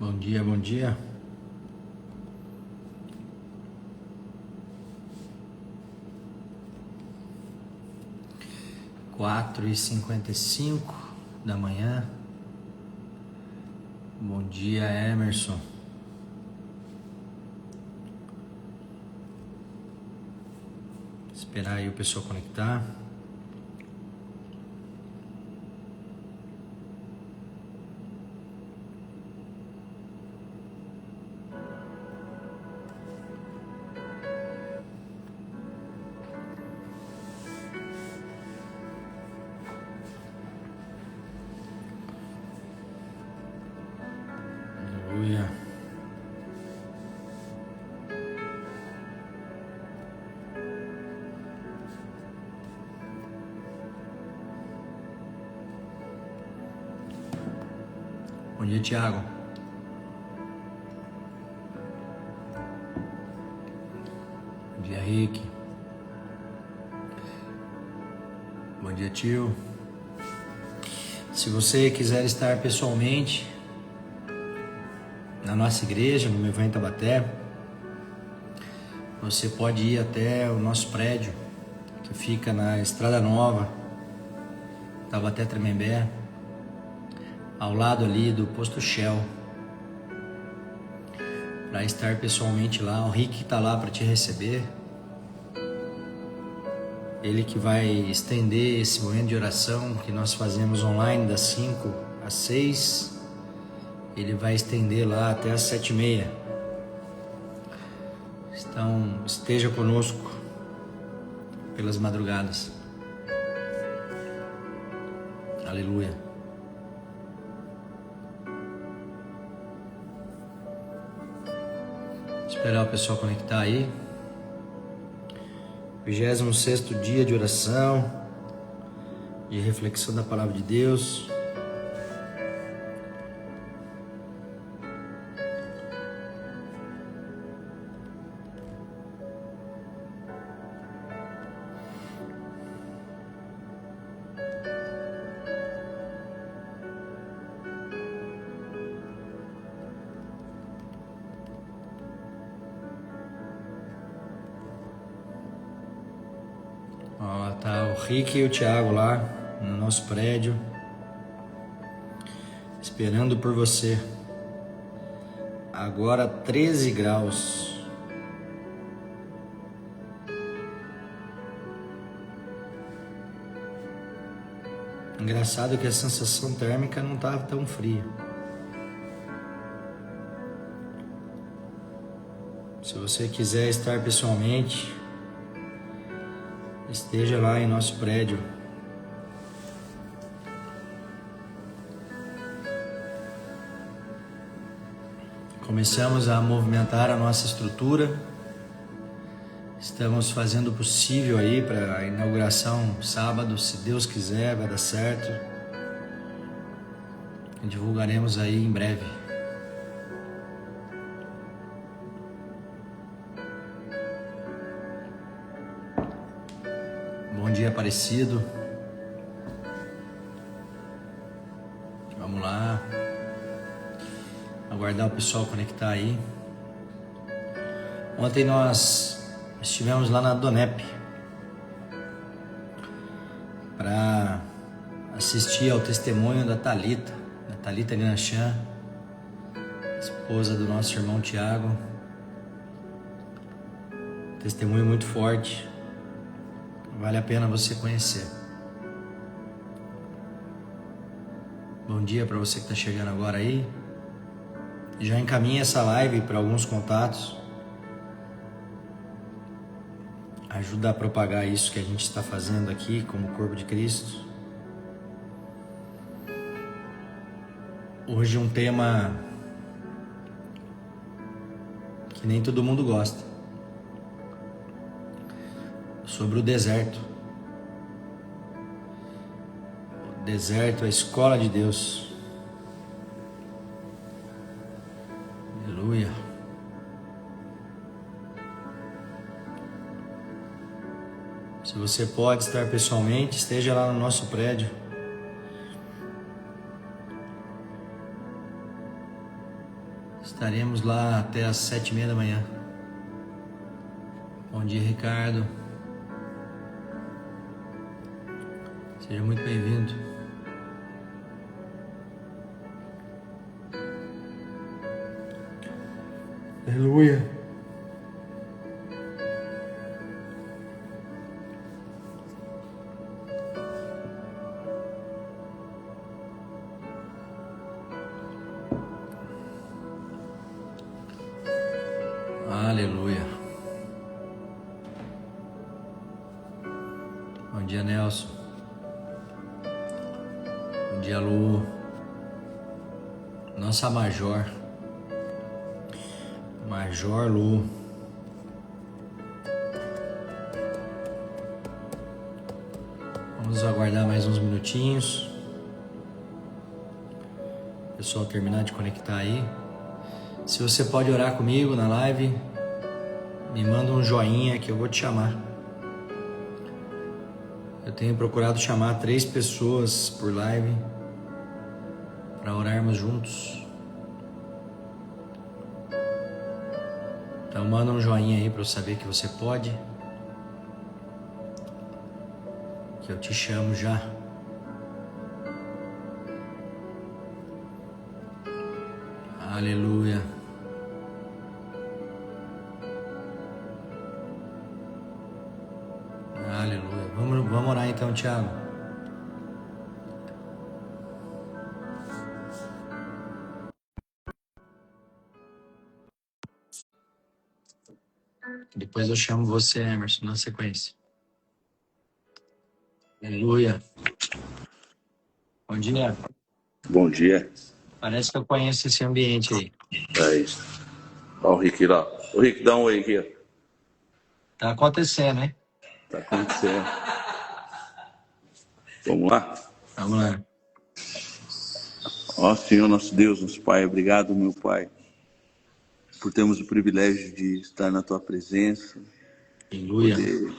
Bom dia, bom dia. Quatro e 55 da manhã. Bom dia, Emerson. Esperar aí o pessoal conectar. Aleluia. Bom dia, Thiago. Bom dia, Rick. Bom dia, tio. Se você quiser estar pessoalmente na nossa igreja, no Meuvan Taubaté, você pode ir até o nosso prédio, que fica na Estrada Nova, Taubaté Tremembé, ao lado ali do posto Shell, para estar pessoalmente lá. O Rick está lá para te receber. Ele que vai estender esse momento de oração que nós fazemos online das 5 às 6. Ele vai estender lá até às 7h30. Então, esteja conosco pelas madrugadas. Aleluia. Esperar o pessoal conectar aí. 26º dia de oração, de reflexão da Palavra de Deus. Ó, tá o Rick e o Thiago lá no nosso prédio, esperando por você. Agora 13 graus. Engraçado que a sensação térmica não tá tão fria. Se você quiser estar pessoalmente, esteja lá em nosso prédio. Começamos a movimentar a nossa estrutura. Estamos fazendo o possível aí para a inauguração sábado, se Deus quiser, vai dar certo. Divulgaremos aí em breve. Bom dia, Aparecido. Vamos lá. Aguardar o pessoal conectar aí. Ontem nós estivemos lá na Donep para assistir ao testemunho da Thalita Granchan, esposa do nosso irmão Tiago. Testemunho muito forte. Vale a pena você conhecer. Bom dia para você que está chegando agora aí. Já encaminha essa live para alguns contatos. Ajuda a propagar isso que a gente está fazendo aqui como corpo de Cristo. Hoje um tema que nem todo mundo gosta. Sobre o deserto. O deserto é a escola de Deus. Aleluia. Se você pode estar pessoalmente, esteja lá no nosso prédio. Estaremos lá até às 7h30 da manhã. Bom dia, Ricardo. Seja muito bem-vindo. Aleluia. Aleluia. Bom dia, Nelson. Bom dia, Lu. Nossa Major. Major Lu. Vamos aguardar mais uns minutinhos. O pessoal terminar de conectar aí. Se você pode orar comigo na live, me manda um joinha que eu vou te chamar. Eu tenho procurado chamar 3 pessoas por live para orarmos juntos. Então manda um joinha aí para eu saber que você pode, que eu te chamo já. Aleluia. Aleluia. Vamos orar então, Thiago. Depois eu chamo você, Emerson, na sequência. Aleluia. Bom dia. Bom dia. Parece que eu conheço esse ambiente aí. É isso. Olha o Rick lá. O Rick, dá um oi aqui. Tá acontecendo, hein? Tá acontecendo. Vamos lá? Vamos lá. Ó Senhor, nosso Deus, nosso Pai, obrigado, meu Pai, por termos o privilégio de estar na Tua presença, Aleluia. poder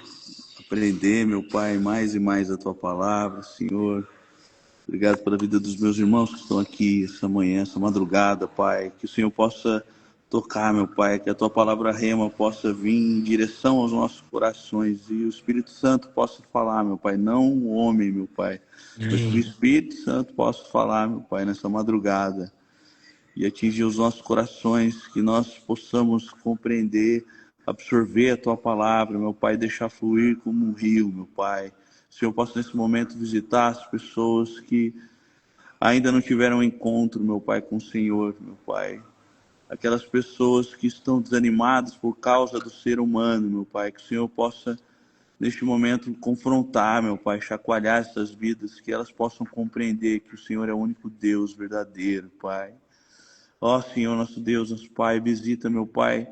aprender, meu Pai, mais e mais a Tua palavra, Senhor. Obrigado pela vida dos meus irmãos que estão aqui essa manhã, essa madrugada, Pai. Que o Senhor possa tocar, meu Pai, que a Tua palavra rema possa vir em direção aos nossos corações e o Espírito Santo possa falar, meu Pai, não o homem, meu Pai, mas que o Espírito Santo possa falar, meu Pai, nessa madrugada e atingir os nossos corações, que nós possamos compreender, absorver a Tua palavra, meu Pai, deixar fluir como um rio, meu Pai. Se eu posso nesse momento visitar as pessoas que ainda não tiveram um encontro, meu Pai, com o Senhor, meu Pai. Aquelas pessoas que estão desanimadas por causa do ser humano, meu Pai. Que o Senhor possa, neste momento, confrontar, meu Pai, chacoalhar essas vidas, que elas possam compreender que o Senhor é o único Deus verdadeiro, Pai. Ó Senhor, nosso Deus, nosso Pai, visita, meu Pai,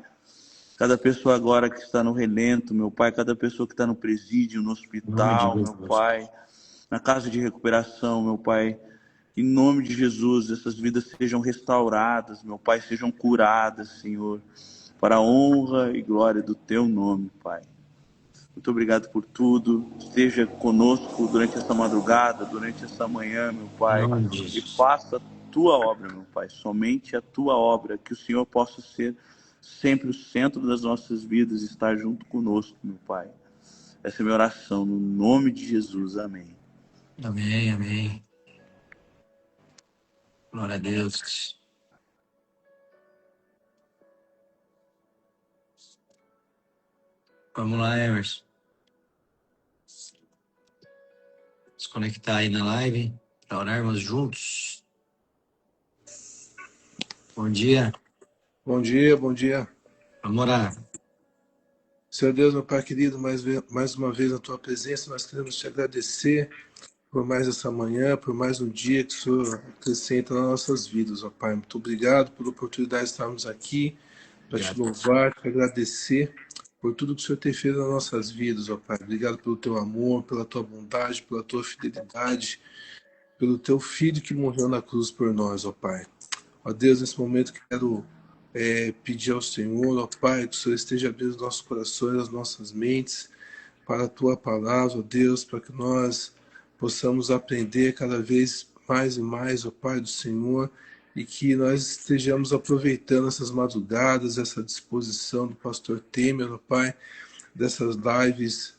cada pessoa agora que está no relento, meu Pai, cada pessoa que está no presídio, no hospital, meu Pai, na casa de recuperação, meu Pai. Em nome de Jesus, essas vidas sejam restauradas, meu Pai, sejam curadas, Senhor, para a honra e glória do Teu nome, Pai. Muito obrigado por tudo. Esteja conosco durante essa madrugada, durante essa manhã, meu Pai, e faça a Tua obra, meu Pai, somente a Tua obra, que o Senhor possa ser sempre o centro das nossas vidas e estar junto conosco, meu Pai. Essa é a minha oração, no nome de Jesus. Amém. Amém, amém. Glória a Deus. Vamos lá, Emerson. Se conectar aí na live para orarmos juntos. Bom dia. Bom dia, bom dia. Vamos orar. Senhor Deus, meu Pai querido, mais uma vez na Tua presença, nós queremos Te agradecer por mais essa manhã, por mais um dia que o Senhor acrescenta nas nossas vidas, ó Pai. Muito obrigado pela oportunidade de estarmos aqui, para Te louvar, Te agradecer por tudo que o Senhor tem feito nas nossas vidas, ó Pai. Obrigado pelo Teu amor, pela Tua bondade, pela Tua fidelidade, pelo Teu Filho que morreu na cruz por nós, ó Pai. Ó Deus, nesse momento quero pedir ao Senhor, ó Pai, que o Senhor esteja abrindo os nossos corações, as nossas mentes, para a Tua palavra, ó Deus, para que nós possamos aprender cada vez mais e mais, ó Pai do Senhor, e que nós estejamos aproveitando essas madrugadas, essa disposição do pastor Temer, ó Pai, dessas lives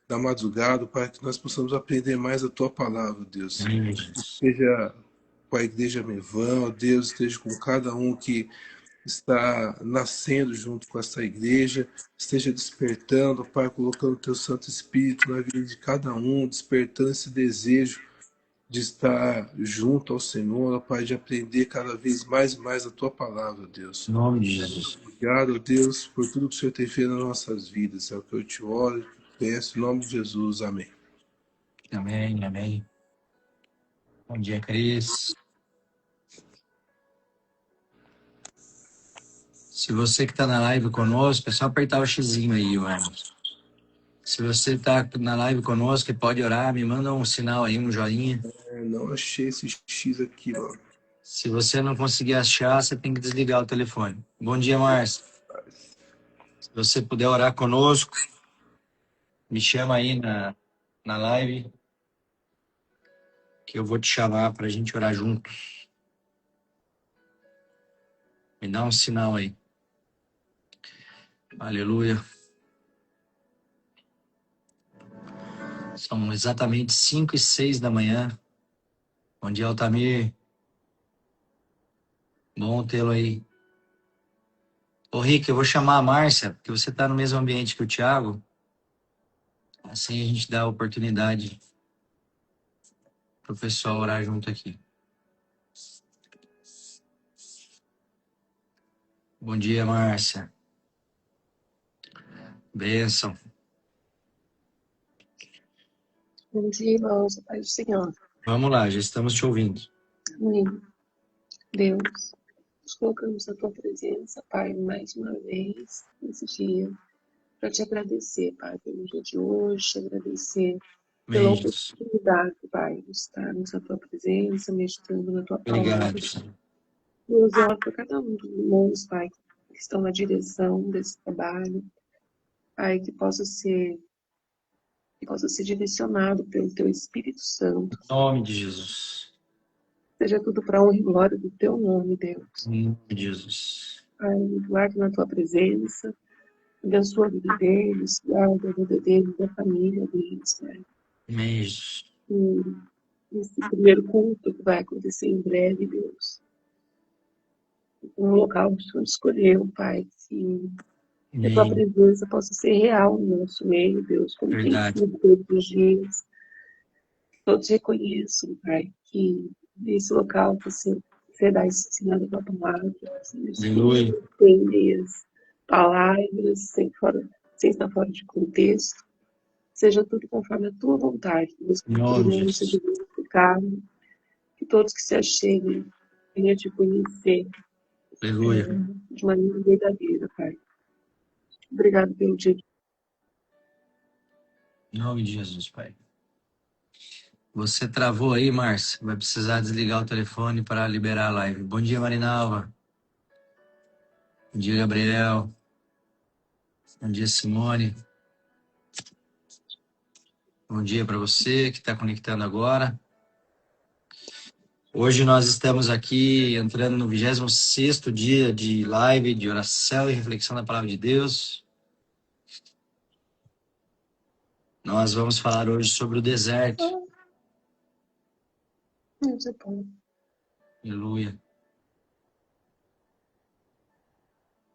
da madrugada, Pai, que nós possamos aprender mais a Tua palavra, Deus. Amém, Jesus. Seja com a igreja Mevã, ó Deus, esteja com cada um que está nascendo junto com essa igreja, esteja despertando, Pai, colocando o Teu Santo Espírito na vida de cada um, despertando esse desejo de estar junto ao Senhor, ó Pai, de aprender cada vez mais e mais a Tua palavra, Deus. Em nome de Jesus. Obrigado, Deus, por tudo que o Senhor tem feito nas nossas vidas. É o que eu te oro e te peço, em nome de Jesus. Amém. Amém, amém. Bom dia, Cris. Se você que está na live conosco, é só apertar o xizinho aí, irmãos. Se você está na live conosco e pode orar, me manda um sinal aí, um joinha. Não achei esse X aqui, mano. Se você não conseguir achar, você tem que desligar o telefone. Bom dia, Márcio. Se você puder orar conosco, me chama aí na live, que eu vou te chamar para a gente orar juntos. Me dá um sinal aí. Aleluia. São exatamente 5:06 da manhã. Bom dia, Altamir. Bom tê-lo aí. Ô, Rick, eu vou chamar a Márcia, porque você está no mesmo ambiente que o Thiago. Assim a gente dá a oportunidade para o pessoal orar junto aqui. Bom dia, Márcia. Bênção. Bom dia, irmãos, a paz do Senhor. Vamos lá, já estamos te ouvindo. Amém. Deus, nos colocamos na tua presença, Pai, mais uma vez nesse dia, para te agradecer, Pai, pelo dia de hoje, te agradecer pela Amém, Jesus. oportunidade, Pai, de estarmos na tua presença, meditando na tua palavra. Obrigado, Senhor. Deus, eu oro por cada um dos irmãos, Pai, que estão na direção desse trabalho, Pai, que possa ser direcionado pelo teu Espírito Santo. Em nome de Jesus. Seja tudo para honra e glória do teu nome, Deus. Em nome de Jesus. Pai, guarde na tua presença, abençoa a vida deles, guarda a vida deles, da família deles, Pai. Amém, Jesus. E esse primeiro culto que vai acontecer em breve, Deus. Um local que o Senhor escolheu, Pai, que a tua Amém. presença possa ser real no nosso meio, Deus, como tem Verdade. sido todos os dias. Todos reconheçam, Pai, que nesse local você será ensinado a tua palavra, Aleluia. entender as palavras sem estar fora de contexto. Seja tudo conforme a tua vontade, Deus, que Em o teu nome de nome Jesus. seja glorificado, que todos que se acheguem venham te conhecer Aleluia. de maneira verdadeira, Pai. Obrigado pelo dia de Em nome de Jesus, Pai. Você travou aí, Márcia. Vai precisar desligar o telefone para liberar a live. Bom dia, Marinalva. Bom dia, Gabriel. Bom dia, Simone. Bom dia para você que está conectando agora. Hoje nós estamos aqui entrando no 26º dia de live, de oração e reflexão da Palavra de Deus. Nós vamos falar hoje sobre o deserto. Aleluia.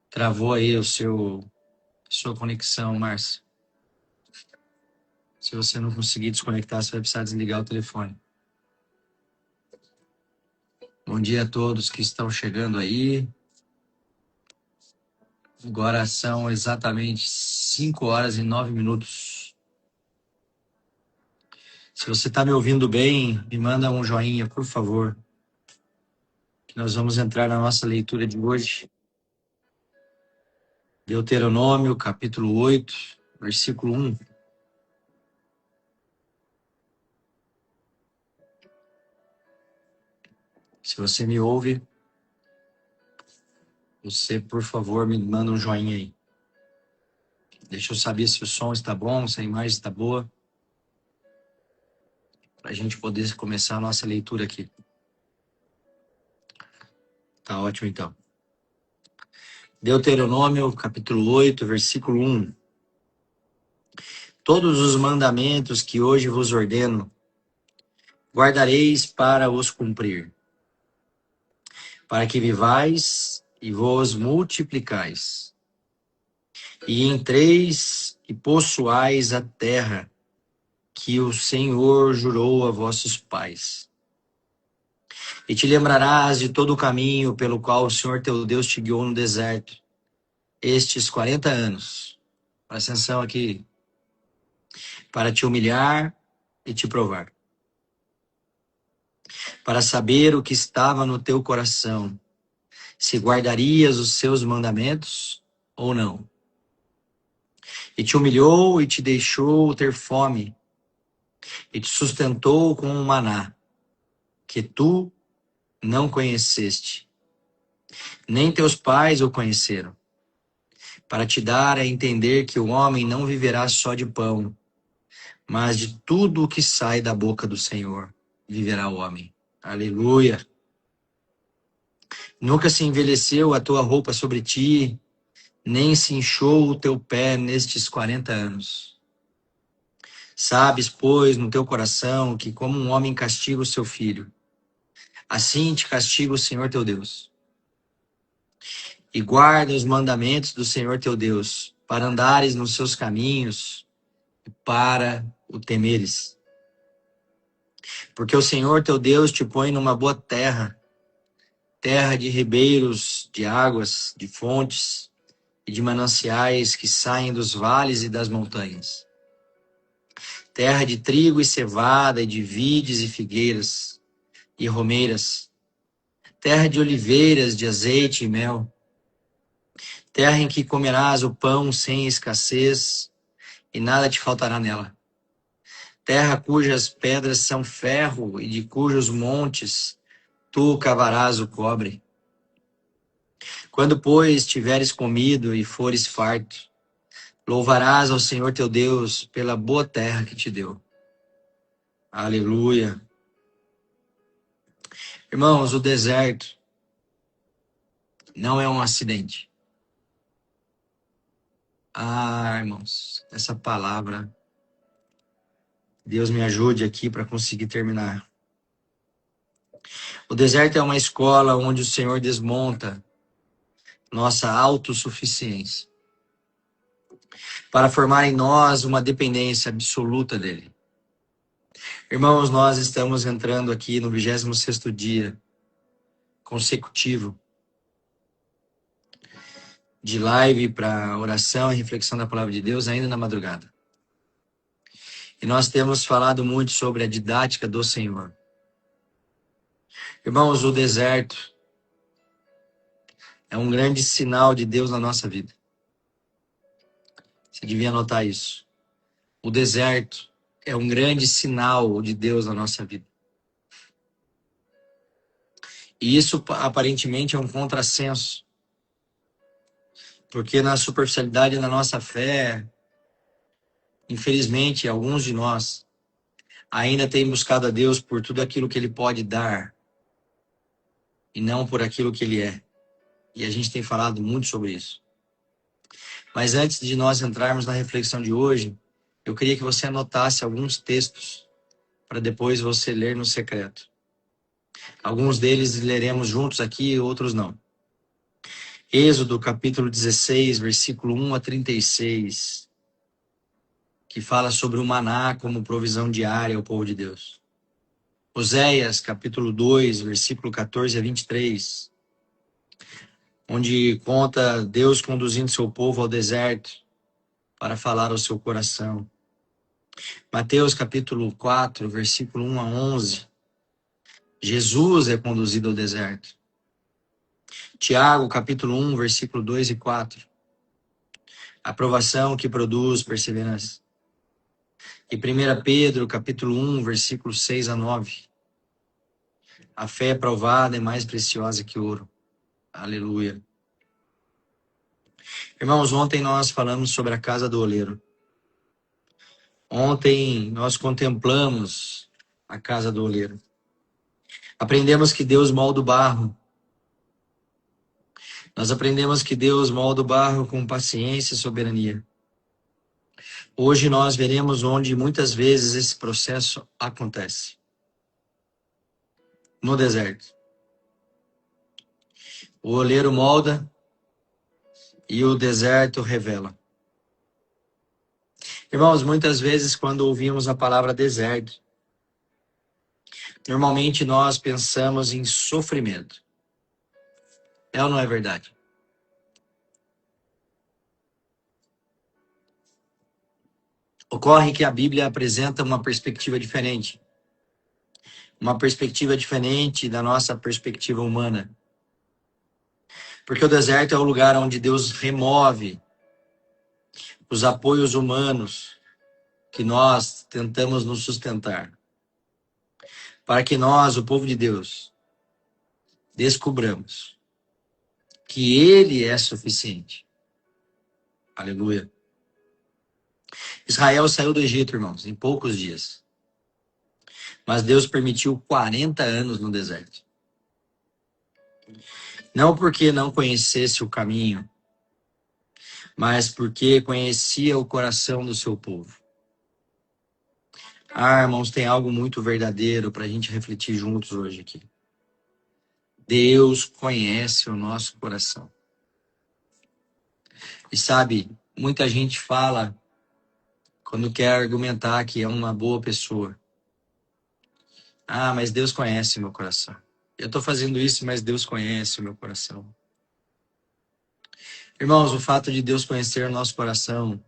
Travou aí sua conexão, Márcia. Se você não conseguir desconectar, você vai precisar desligar o telefone. Bom dia a todos que estão chegando aí. Agora são exatamente 5h09. Se você está me ouvindo bem, me manda um joinha, por favor. Que nós vamos entrar na nossa leitura de hoje. Deuteronômio, capítulo 8, versículo 1. Se você me ouve, você, por favor, me manda um joinha aí. Deixa eu saber se o som está bom, se a imagem está boa. Para a gente poder começar a nossa leitura aqui. ótimo então. Deuteronômio, capítulo 8, versículo 1. Todos os mandamentos que hoje vos ordeno, guardareis para os cumprir, para que vivais e vos multiplicais, e entreis e possuais a terra que o Senhor jurou a vossos pais. E te lembrarás de todo o caminho pelo qual o Senhor teu Deus te guiou no deserto, estes 40 anos. Presta atenção aqui. Para te humilhar e te provar. Para saber o que estava no teu coração, se guardarias os seus mandamentos ou não. E te humilhou e te deixou ter fome, e te sustentou com um maná, que tu não conheceste, nem teus pais o conheceram, para te dar a entender que o homem não viverá só de pão, mas de tudo o que sai da boca do Senhor viverá o homem. Aleluia! Nunca se envelheceu a tua roupa sobre ti, nem se inchou o teu pé nestes 40 anos. Sabes, pois, no teu coração que como um homem castiga o seu filho, assim te castiga o Senhor teu Deus. E guarda os mandamentos do Senhor teu Deus, para andares nos seus caminhos e para o temeres. Porque o Senhor teu Deus te põe numa boa terra, terra de ribeiros, de águas, de fontes e de mananciais que saem dos vales e das montanhas. Terra de trigo e cevada, e de vides e figueiras e romeiras. Terra de oliveiras, de azeite e mel. Terra em que comerás o pão sem escassez, e nada te faltará nela. Terra cujas pedras são ferro, e de cujos montes tu cavarás o cobre. Quando, pois, tiveres comido e fores farto, louvarás ao Senhor teu Deus pela boa terra que te deu. Aleluia. Irmãos, o deserto não é um acidente. Irmãos, essa palavra, Deus me ajude aqui para conseguir terminar. O deserto é uma escola onde o Senhor desmonta nossa autossuficiência para formar em nós uma dependência absoluta dele. Irmãos, nós estamos entrando aqui no 26º dia consecutivo de live para oração e reflexão da palavra de Deus ainda na madrugada. E nós temos falado muito sobre a didática do Senhor. Irmãos, o deserto é um grande sinal de Deus na nossa vida. Você devia anotar isso. O deserto é um grande sinal de Deus na nossa vida. E isso aparentemente é um contrassenso. Porque na superficialidade da nossa fé, infelizmente, alguns de nós ainda têm buscado a Deus por tudo aquilo que Ele pode dar e não por aquilo que Ele é. E a gente tem falado muito sobre isso. Mas antes de nós entrarmos na reflexão de hoje, eu queria que você anotasse alguns textos para depois você ler no secreto. Alguns deles leremos juntos aqui, outros não. Êxodo, capítulo 16, versículo 1 a 36, que fala sobre o maná como provisão diária ao povo de Deus. Oséias, capítulo 2, versículo 14 a 23, onde conta Deus conduzindo seu povo ao deserto para falar ao seu coração. Mateus, capítulo 4, versículo 1 a 11, Jesus é conduzido ao deserto. Tiago, capítulo 1, versículo 2 e 4, aprovação que produz perseverança. E 1 Pedro, capítulo 1, versículo 6 a 9, a fé provada é mais preciosa que ouro. Aleluia. Irmãos, ontem nós falamos sobre a casa do oleiro. Ontem nós contemplamos a casa do oleiro. Aprendemos que Deus molda o barro Nós aprendemos que Deus molda o barro com paciência e soberania. Hoje nós veremos onde muitas vezes esse processo acontece. No deserto. O oleiro molda e o deserto revela. Irmãos, muitas vezes quando ouvimos a palavra deserto, normalmente nós pensamos em sofrimento. É ou não é verdade? Ocorre que a Bíblia apresenta uma perspectiva diferente. Uma perspectiva diferente da nossa perspectiva humana. Porque o deserto é o lugar onde Deus remove os apoios humanos que nós tentamos nos sustentar. Para que nós, o povo de Deus, descubramos que Ele é suficiente. Aleluia. Israel saiu do Egito, irmãos, em poucos dias. Mas Deus permitiu 40 anos no deserto. Não porque não conhecesse o caminho, mas porque conhecia o coração do seu povo. Ah, irmãos, tem algo muito verdadeiro para a gente refletir juntos hoje aqui. Deus conhece o nosso coração. E sabe, muita gente fala, quando quer argumentar que é uma boa pessoa. Ah, mas Deus conhece o meu coração. Eu estou fazendo isso, mas Deus conhece o meu coração. Irmãos, o fato de Deus conhecer o nosso coração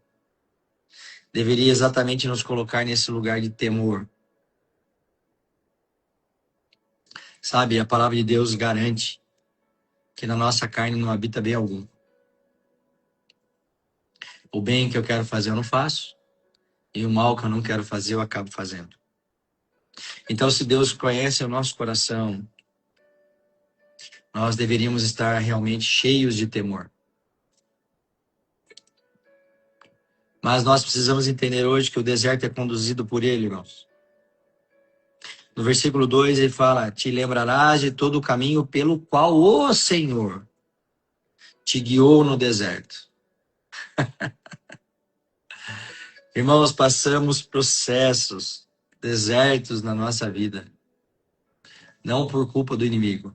deveria exatamente nos colocar nesse lugar de temor. Sabe, a palavra de Deus garante que na nossa carne não habita bem algum. O bem que eu quero fazer eu não faço, e o mal que eu não quero fazer eu acabo fazendo. Então, se Deus conhece o nosso coração, nós deveríamos estar realmente cheios de temor. Mas nós precisamos entender hoje que o deserto é conduzido por Ele, irmãos. No versículo 2 ele fala, te lembrarás de todo o caminho pelo qual o Senhor te guiou no deserto. Irmãos, passamos processos, desertos na nossa vida. Não por culpa do inimigo,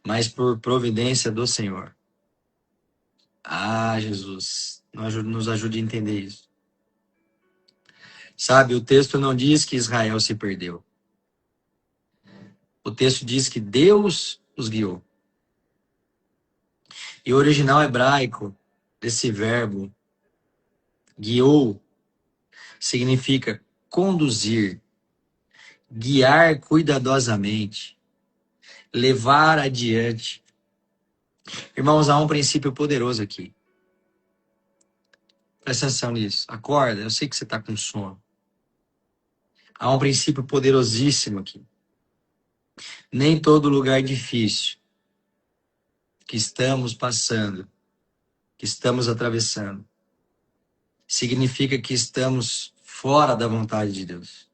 mas por providência do Senhor. Ah, Jesus, nos ajude a entender isso. Sabe, o texto não diz que Israel se perdeu. O texto diz que Deus os guiou. E o original hebraico desse verbo, guiou, significa conduzir, guiar cuidadosamente, levar adiante. Irmãos, há um princípio poderoso aqui. Presta atenção nisso. Acorda, eu sei que você está com sono. Há um princípio poderosíssimo aqui. Nem todo lugar difícil que estamos passando, que estamos atravessando, significa que estamos fora da vontade de Deus.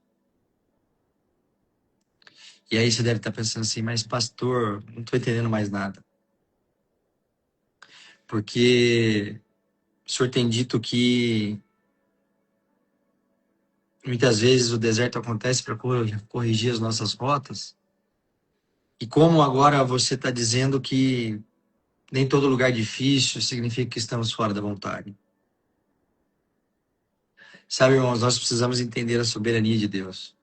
E aí você deve estar pensando assim, mas pastor, não estou entendendo mais nada. Porque o senhor tem dito que muitas vezes o deserto acontece para corrigir as nossas rotas. E como agora você está dizendo que nem todo lugar difícil significa que estamos fora da vontade. Sabe, irmãos, nós precisamos entender a soberania de Deus.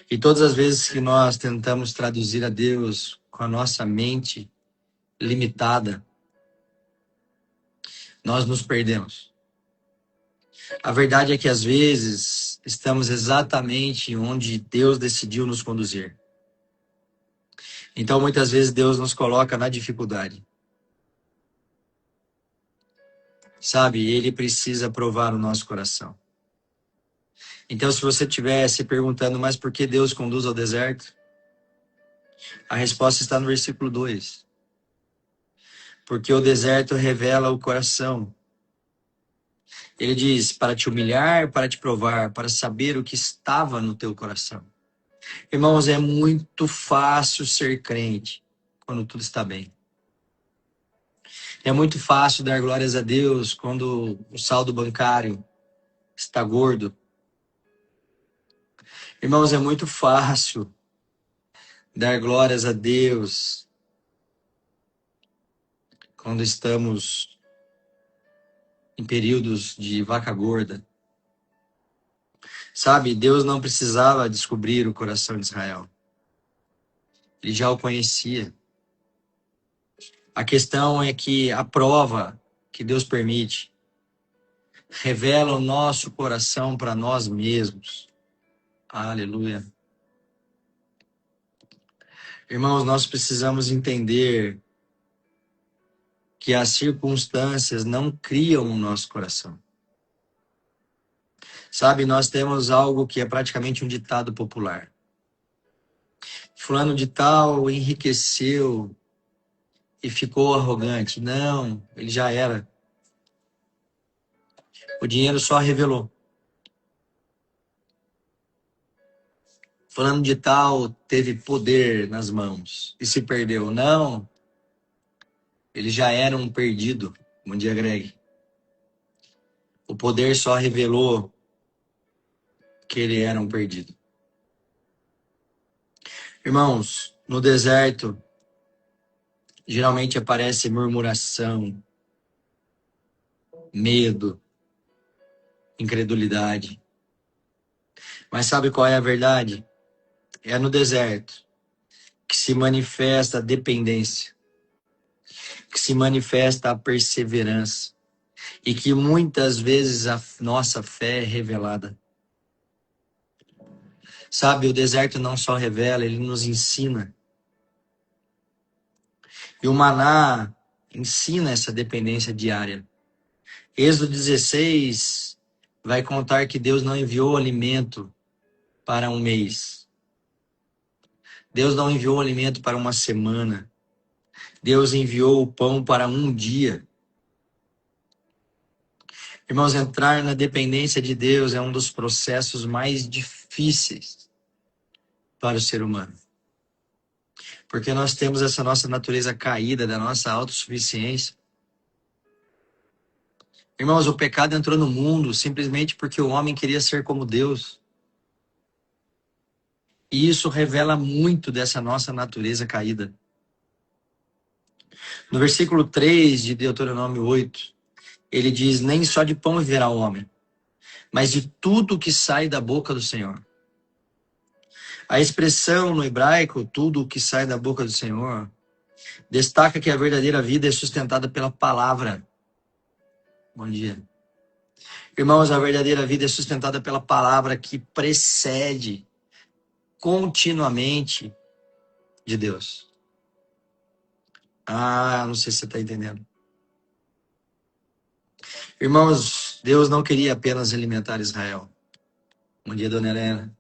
E todas as vezes que nós tentamos traduzir a Deus com a nossa mente limitada, nós nos perdemos. A verdade é que às vezes estamos exatamente onde Deus decidiu nos conduzir. Então muitas vezes Deus nos coloca na dificuldade. Sabe, Ele precisa provar o nosso coração. Então se você estiver se perguntando, mas por que Deus conduz ao deserto? A resposta está no versículo 2. Porque o deserto revela o coração. Ele diz, para te humilhar, para te provar, para saber o que estava no teu coração. Irmãos, é muito fácil ser crente quando tudo está bem. É muito fácil dar glórias a Deus quando o saldo bancário está gordo. Irmãos, é muito fácil dar glórias a Deus quando estamos em períodos de vaca gorda. Sabe, Deus não precisava descobrir o coração de Israel. Ele já o conhecia. A questão é que a prova que Deus permite revela o nosso coração para nós mesmos. Aleluia. Irmãos, nós precisamos entender que as circunstâncias não criam o nosso coração. Sabe, nós temos algo que é praticamente um ditado popular. Fulano de tal enriqueceu e ficou arrogante. Não, ele já era. O dinheiro só revelou. Fulano de tal teve poder nas mãos e se perdeu. Não, ele já era um perdido. Bom dia, Greg. O poder só revelou que ele era um perdido. Irmãos, no deserto, geralmente aparece murmuração, medo, incredulidade. Mas sabe qual é a verdade? É no deserto que se manifesta a dependência, que se manifesta a perseverança e que muitas vezes a nossa fé é revelada. Sabe, o deserto não só revela, ele nos ensina. E o maná ensina essa dependência diária. Êxodo 16 vai contar que Deus não enviou alimento para um mês. Deus não enviou alimento para uma semana. Deus enviou o pão para um dia. Irmãos, entrar na dependência de Deus é um dos processos mais difíceis para o ser humano. Porque nós temos essa nossa natureza caída, da nossa autossuficiência. Irmãos, o pecado entrou no mundo simplesmente porque o homem queria ser como Deus. E isso revela muito dessa nossa natureza caída. No versículo 3 de Deuteronômio 8, ele diz: nem só de pão viverá o homem, mas de tudo que sai da boca do Senhor. A expressão no hebraico, tudo o que sai da boca do Senhor, destaca que a verdadeira vida é sustentada pela palavra. Bom dia. Irmãos, a verdadeira vida é sustentada pela palavra que precede continuamente de Deus. Não sei se você está entendendo. Irmãos, Deus não queria apenas alimentar Israel. Bom dia, dona Helena.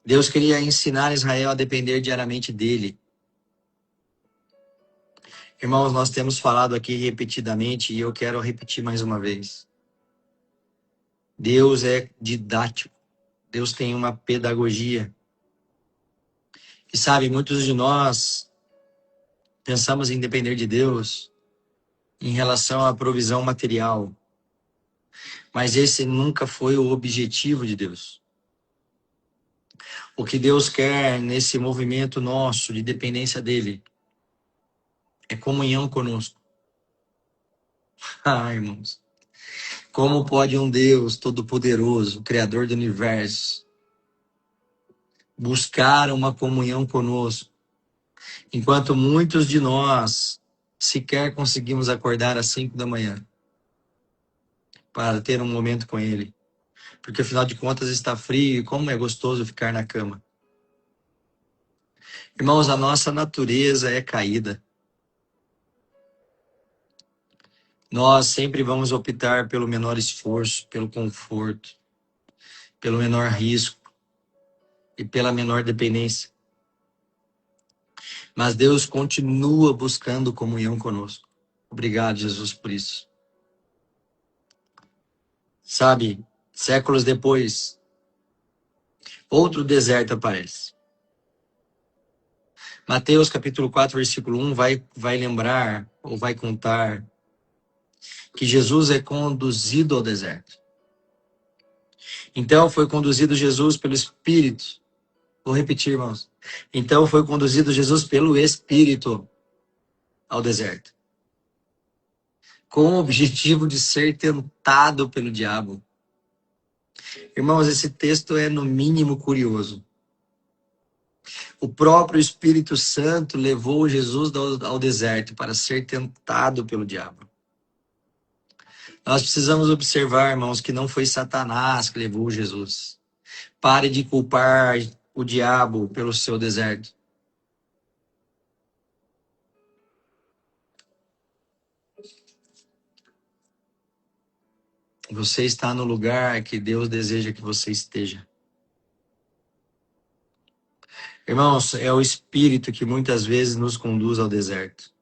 Deus queria ensinar Israel a depender diariamente dele. Irmãos, nós temos falado aqui repetidamente e eu quero repetir mais uma vez. Deus é didático. Deus tem uma pedagogia. E sabe, muitos de nós pensamos em depender de Deus em relação à provisão material. Mas esse nunca foi o objetivo de Deus. O que Deus quer nesse movimento nosso de dependência dele é comunhão conosco. Irmãos, como pode um Deus todo-poderoso, Criador do universo, buscar uma comunhão conosco, enquanto muitos de nós sequer conseguimos acordar às 5 da manhã para ter um momento com ele? Porque afinal de contas está frio e como é gostoso ficar na cama. Irmãos, a nossa natureza é caída. Nós sempre vamos optar pelo menor esforço, pelo conforto, pelo menor risco e pela menor dependência. Mas Deus continua buscando comunhão conosco. Obrigado, Jesus, por isso. Sabe, séculos depois, outro deserto aparece. Mateus capítulo 4, versículo 1 vai lembrar ou vai contar que Jesus é conduzido ao deserto. Então foi conduzido Jesus pelo Espírito. Vou repetir, irmãos. Então foi conduzido Jesus pelo Espírito ao deserto, com o objetivo de ser tentado pelo diabo. Irmãos, esse texto é no mínimo curioso. O próprio Espírito Santo levou Jesus ao deserto para ser tentado pelo diabo. Nós precisamos observar, irmãos, que não foi Satanás que levou Jesus. Pare de culpar o diabo pelo seu deserto. Você está no lugar que Deus deseja que você esteja. Irmãos, é o Espírito que muitas vezes nos conduz ao deserto.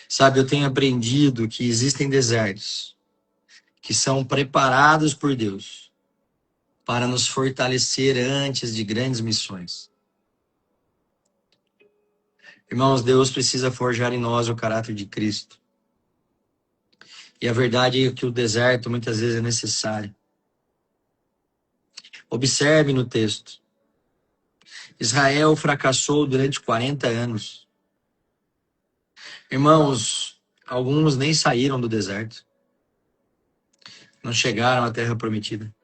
Sabe, eu tenho aprendido que existem desertos que são preparados por Deus para nos fortalecer antes de grandes missões. Irmãos, Deus precisa forjar em nós o caráter de Cristo. E a verdade é que o deserto muitas vezes é necessário. Observe no texto. Israel fracassou durante 40 anos. Irmãos, alguns nem saíram do deserto. Não chegaram à terra prometida.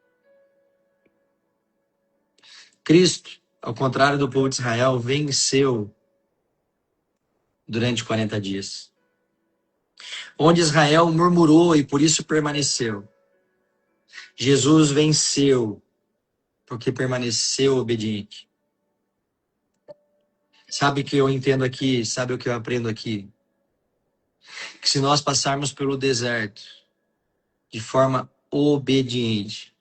Cristo, ao contrário do povo de Israel, venceu durante 40 dias. Onde Israel murmurou e por isso permaneceu, Jesus venceu porque permaneceu obediente. Sabe o que eu entendo aqui? Sabe o que eu aprendo aqui? Que se nós passarmos pelo deserto de forma obediente,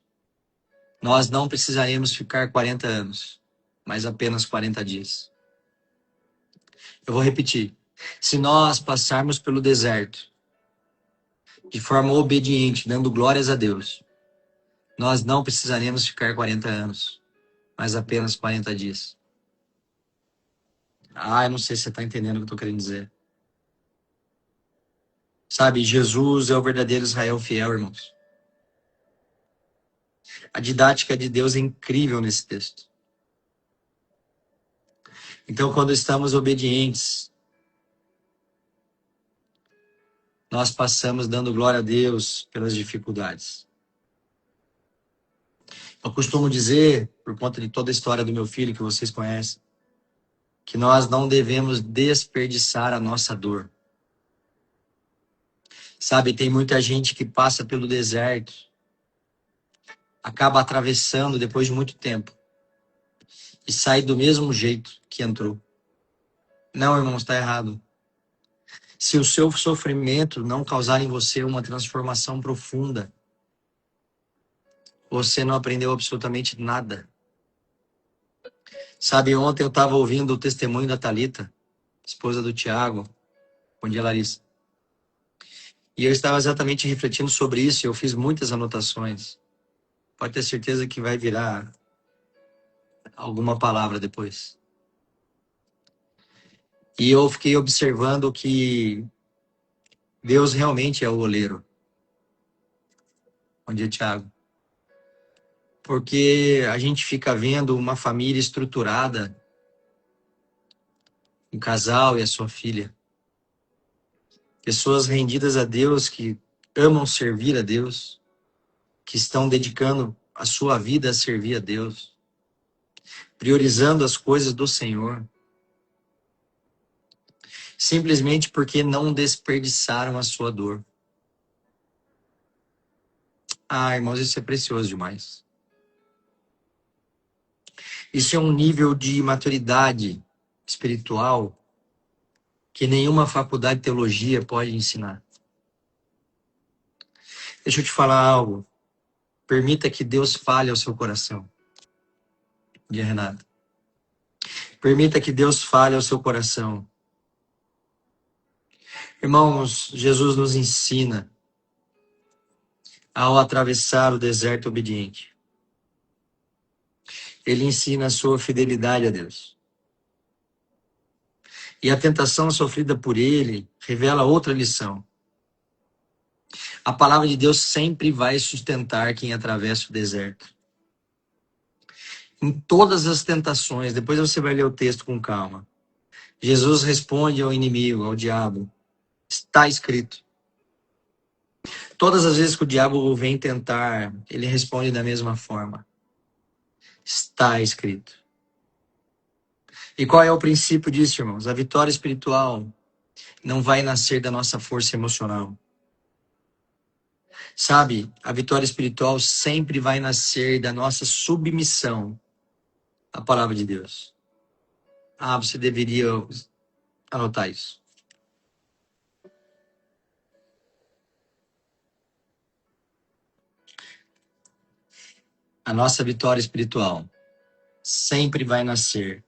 nós não precisaremos ficar 40 anos, mas apenas 40 dias. Eu vou repetir. Se nós passarmos pelo deserto de forma obediente, dando glórias a Deus, nós não precisaremos ficar 40 anos, mas apenas 40 dias. Eu não sei se você está entendendo o que eu estou querendo dizer. Sabe, Jesus é o verdadeiro Israel fiel, irmãos. A didática de Deus é incrível nesse texto. Então, quando estamos obedientes, nós passamos dando glória a Deus pelas dificuldades. Eu costumo dizer, por conta de toda a história do meu filho que vocês conhecem, que nós não devemos desperdiçar a nossa dor. Sabe, tem muita gente que passa pelo deserto, acaba atravessando depois de muito tempo e sai do mesmo jeito que entrou. Não, irmão, está errado. Se o seu sofrimento não causar em você uma transformação profunda, você não aprendeu absolutamente nada. Sabe, ontem eu estava ouvindo o testemunho da Thalita, esposa do Tiago. Bom dia, Larissa. E eu estava exatamente refletindo sobre isso e eu fiz muitas anotações. Pode ter certeza que vai virar alguma palavra depois. E eu fiquei observando que Deus realmente é o oleiro. Bom dia, Tiago. Porque a gente fica vendo uma família estruturada, um casal e a sua filha. Pessoas rendidas a Deus, que amam servir a Deus, que estão dedicando a sua vida a servir a Deus, priorizando as coisas do Senhor, simplesmente porque não desperdiçaram a sua dor. Irmãos, isso é precioso demais. Isso é um nível de maturidade espiritual que nenhuma faculdade de teologia pode ensinar. Deixa eu te falar algo. Permita que Deus fale ao seu coração. Dia, Renato. Permita que Deus fale ao seu coração. Irmãos, Jesus nos ensina ao atravessar o deserto obediente. Ele ensina a sua fidelidade a Deus. E a tentação sofrida por ele revela outra lição. A palavra de Deus sempre vai sustentar quem atravessa o deserto. Em todas as tentações, depois você vai ler o texto com calma. Jesus responde ao inimigo, ao diabo. Está escrito. Todas as vezes que o diabo vem tentar, ele responde da mesma forma. Está escrito. E qual é o princípio disso, irmãos? A vitória espiritual não vai nascer da nossa força emocional. Sabe, a vitória espiritual sempre vai nascer da nossa submissão à palavra de Deus. Ah, você deveria anotar isso. A nossa vitória espiritual sempre vai nascer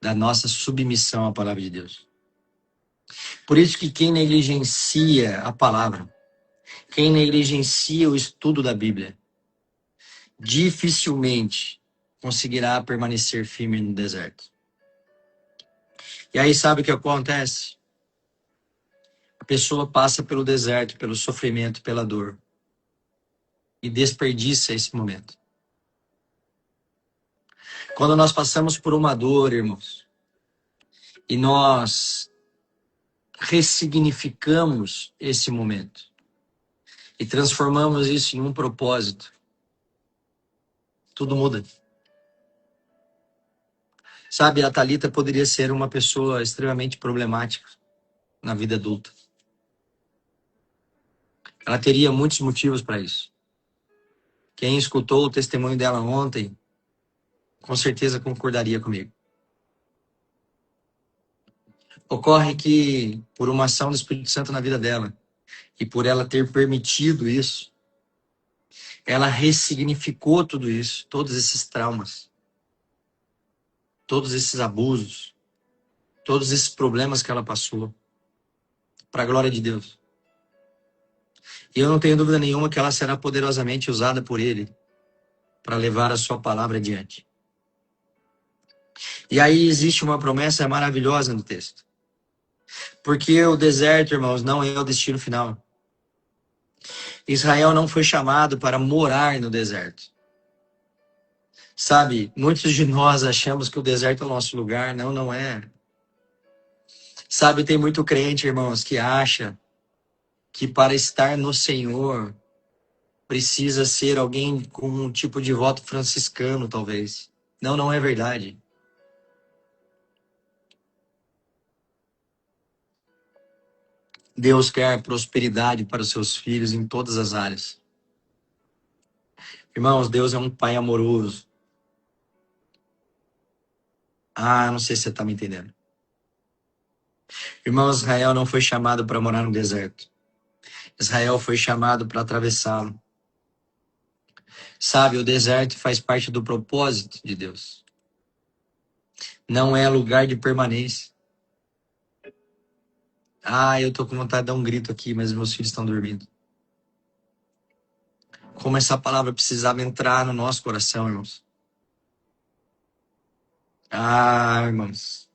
da nossa submissão à palavra de Deus. Por isso que quem negligencia a palavra, quem negligencia o estudo da Bíblia, dificilmente conseguirá permanecer firme no deserto. E aí sabe o que acontece? A pessoa passa pelo deserto, pelo sofrimento, pela dor e desperdiça esse momento. Quando nós passamos por uma dor, irmãos, e nós ressignificamos esse momento e transformamos isso em um propósito, tudo muda. Sabe, a Thalita poderia ser uma pessoa extremamente problemática na vida adulta. Ela teria muitos motivos para isso. Quem escutou o testemunho dela ontem, com certeza concordaria comigo. Ocorre que, por uma ação do Espírito Santo na vida dela, e por ela ter permitido isso, ela ressignificou tudo isso, todos esses traumas, todos esses abusos, todos esses problemas que ela passou, para a glória de Deus. E eu não tenho dúvida nenhuma que ela será poderosamente usada por Ele para levar a sua palavra adiante. E aí existe uma promessa maravilhosa no texto. Porque o deserto, irmãos, não é o destino final. Israel não foi chamado para morar no deserto. Sabe, muitos de nós achamos que o deserto é o nosso lugar. Não, não é. Sabe, tem muito crente, irmãos, que acha que para estar no Senhor precisa ser alguém com um tipo de voto franciscano, talvez. Não, não é verdade. Deus quer prosperidade para os seus filhos em todas as áreas. Irmãos, Deus é um pai amoroso. Ah, não sei se você está me entendendo. Irmãos, Israel não foi chamado para morar no deserto. Israel foi chamado para atravessá-lo. Sabe, o deserto faz parte do propósito de Deus. Não é lugar de permanência. Ah, eu tô com vontade de dar um grito aqui, mas meus filhos estão dormindo. Como essa palavra precisava entrar no nosso coração, irmãos. Ah, irmãos.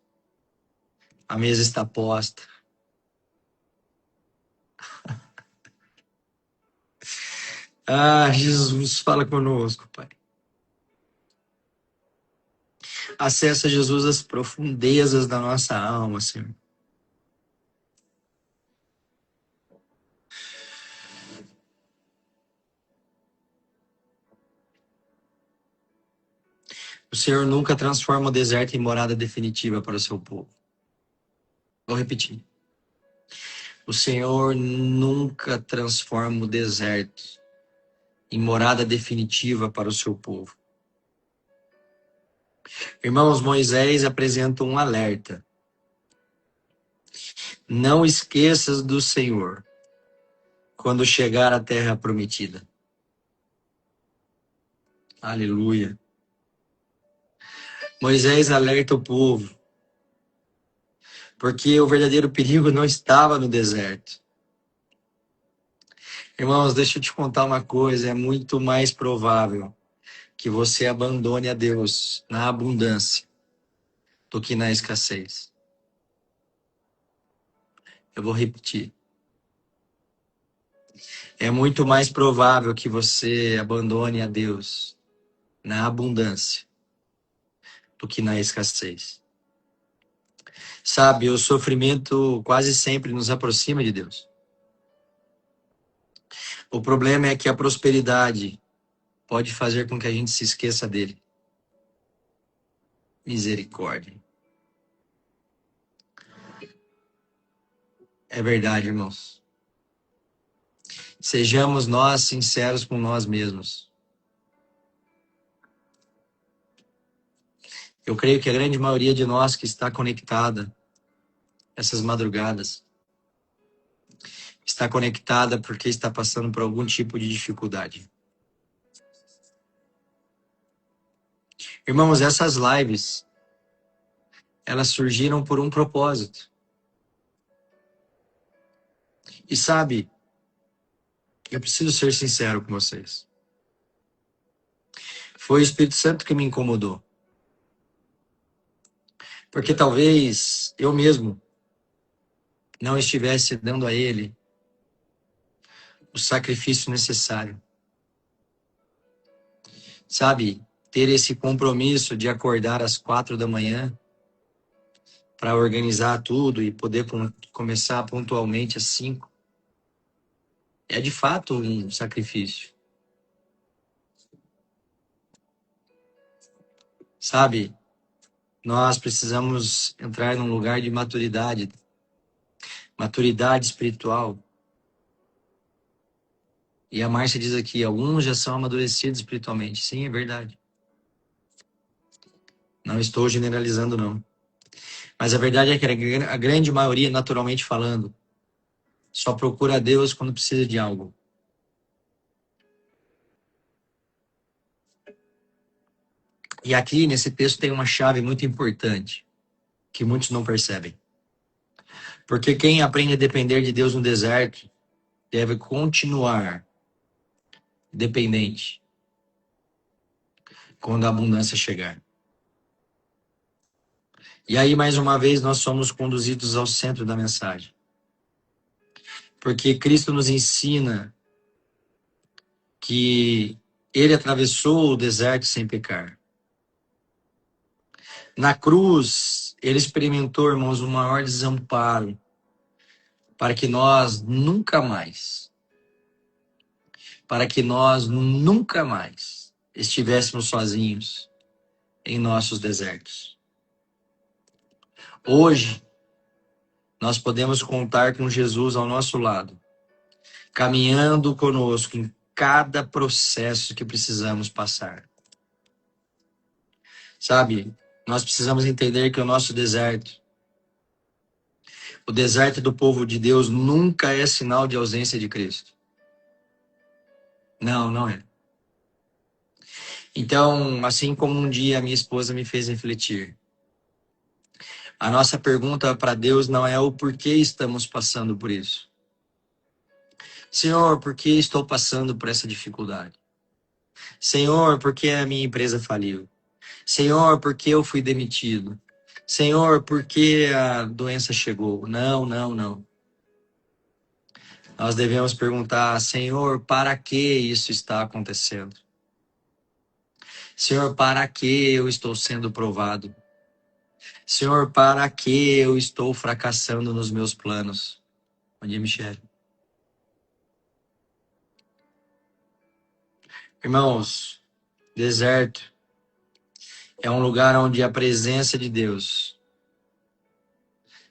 A mesa está posta. Ah, Jesus, fala conosco, Pai. Acessa, Jesus, as profundezas da nossa alma, Senhor. O Senhor nunca transforma o deserto em morada definitiva para o seu povo. Vou repetir. O Senhor nunca transforma o deserto em morada definitiva para o seu povo. Irmãos, Moisés apresenta um alerta. Não esqueças do Senhor quando chegar à terra prometida. Aleluia. Moisés alerta o povo, porque o verdadeiro perigo não estava no deserto. Irmãos, deixa eu te contar uma coisa, é muito mais provável que você abandone a Deus na abundância do que na escassez. Eu vou repetir. É muito mais provável que você abandone a Deus na abundância do que na escassez. Sabe, o sofrimento quase sempre nos aproxima de Deus. O problema é que a prosperidade pode fazer com que a gente se esqueça dele. Misericórdia. É verdade, irmãos. Sejamos nós sinceros com nós mesmos. Eu creio que a grande maioria de nós que está conectada essas madrugadas está conectada porque está passando por algum tipo de dificuldade. Irmãos, essas lives, elas surgiram por um propósito. E sabe, eu preciso ser sincero com vocês. Foi o Espírito Santo que me incomodou. Porque talvez eu mesmo não estivesse dando a ele o sacrifício necessário. Sabe, ter esse compromisso de acordar às 4 da manhã para organizar tudo e poder começar pontualmente às 5. É de fato um sacrifício. Sabe, nós precisamos entrar num lugar de maturidade espiritual. E a Márcia diz aqui, alguns já são amadurecidos espiritualmente. Sim, é verdade. Não estou generalizando, não. Mas a verdade é que a grande maioria, naturalmente falando, só procura a Deus quando precisa de algo. E aqui, nesse texto, tem uma chave muito importante, que muitos não percebem. Porque quem aprende a depender de Deus no deserto, deve continuar dependente quando a abundância chegar. E aí, mais uma vez, nós somos conduzidos ao centro da mensagem. Porque Cristo nos ensina que ele atravessou o deserto sem pecar. Na cruz, ele experimentou, irmãos, o maior desamparo para que nós nunca mais estivéssemos sozinhos em nossos desertos. Hoje, nós podemos contar com Jesus ao nosso lado, caminhando conosco em cada processo que precisamos passar. Sabe, nós precisamos entender que o nosso deserto, o deserto do povo de Deus, nunca é sinal de ausência de Cristo. Não, não é. Então, assim como um dia a minha esposa me fez refletir, a nossa pergunta para Deus não é o porquê estamos passando por isso. Senhor, por que estou passando por essa dificuldade? Senhor, por que a minha empresa faliu? Senhor, por que eu fui demitido? Senhor, por que a doença chegou? Não, não, não. Nós devemos perguntar, Senhor, para que isso está acontecendo? Senhor, para que eu estou sendo provado? Senhor, para que eu estou fracassando nos meus planos? Bom dia, Michele. Irmãos, deserto é um lugar onde a presença de Deus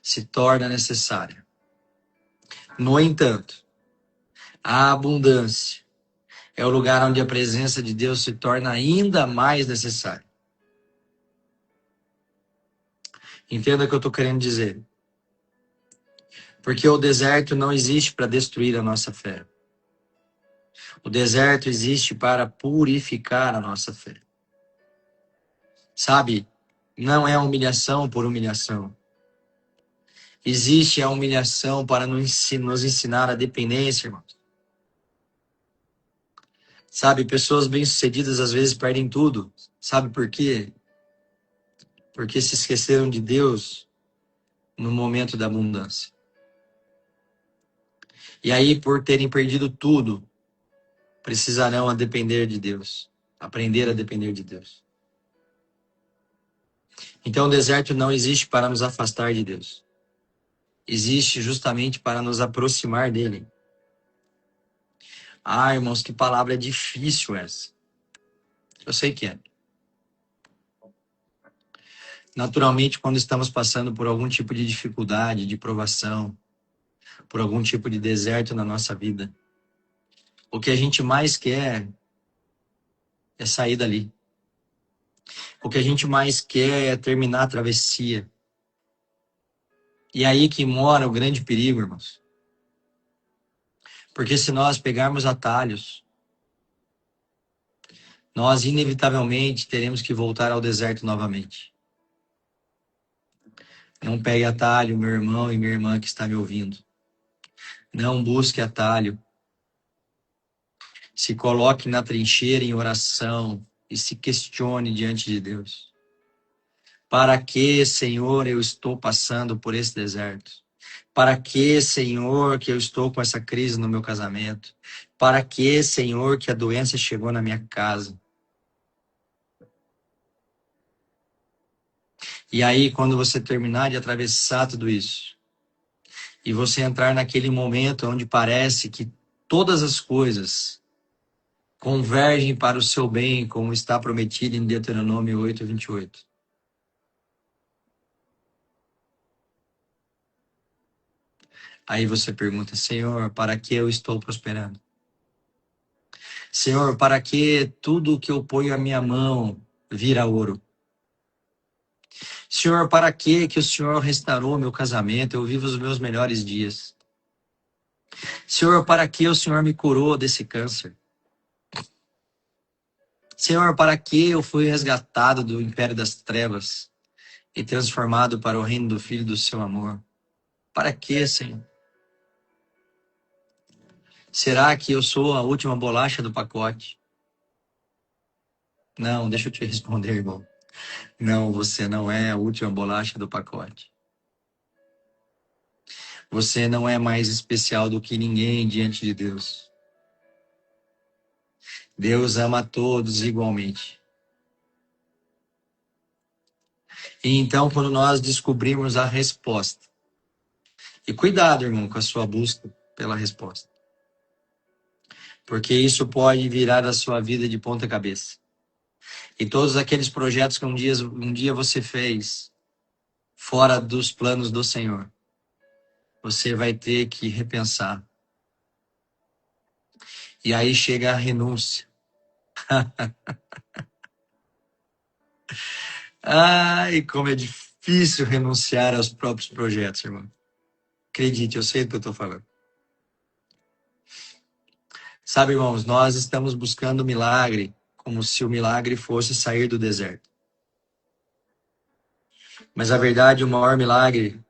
se torna necessária. No entanto, a abundância é o lugar onde a presença de Deus se torna ainda mais necessária. Entenda o que eu estou querendo dizer. Porque o deserto não existe para destruir a nossa fé. O deserto existe para purificar a nossa fé. Sabe, não é humilhação por humilhação. Existe a humilhação para nos ensinar a dependência, irmãos. Sabe, pessoas bem-sucedidas às vezes perdem tudo. Sabe por quê? Porque se esqueceram de Deus no momento da abundância. E aí, por terem perdido tudo, precisarão a depender de Deus. Aprender a depender de Deus. Então o deserto não existe para nos afastar de Deus. Existe justamente para nos aproximar dele. Ah, irmãos, que palavra difícil essa. Eu sei que é. Naturalmente, quando estamos passando por algum tipo de dificuldade, de provação, por algum tipo de deserto na nossa vida, o que a gente mais quer é sair dali. O que a gente mais quer é terminar a travessia. E é aí que mora o grande perigo, irmãos. Porque se nós pegarmos atalhos, nós inevitavelmente teremos que voltar ao deserto novamente. Não pegue atalho, meu irmão e minha irmã que está me ouvindo. Não busque atalho. Se coloque na trincheira em oração e se questione diante de Deus. Para que, Senhor, eu estou passando por esse deserto? Para que, Senhor, que eu estou com essa crise no meu casamento? Para que, Senhor, que a doença chegou na minha casa? E aí, quando você terminar de atravessar tudo isso, e você entrar naquele momento onde parece que todas as coisas convergem para o seu bem, como está prometido em Deuteronômio 8:28. Aí você pergunta, Senhor, para que eu estou prosperando? Senhor, para que tudo que eu ponho a minha mão vira ouro? Senhor, para que o Senhor restaurou meu casamento? Eu vivo os meus melhores dias. Senhor, para que o Senhor me curou desse câncer? Senhor, para que eu fui resgatado do império das trevas e transformado para o reino do Filho do seu amor? Para que, Senhor? Será que eu sou a última bolacha do pacote? Não, deixa eu te responder, irmão. Não, você não é a última bolacha do pacote. Você não é mais especial do que ninguém diante de Deus. Deus ama a todos igualmente. E então, quando nós descobrimos a resposta, e cuidado, irmão, com a sua busca pela resposta, porque isso pode virar a sua vida de ponta cabeça. E todos aqueles projetos que um dia você fez fora dos planos do Senhor, você vai ter que repensar. E aí chega a renúncia. Ai, como é difícil renunciar aos próprios projetos, irmão. Acredite, eu sei do que eu estou falando. Sabe, irmãos, nós estamos buscando o milagre, como se o milagre fosse sair do deserto. Mas a verdade, o maior milagre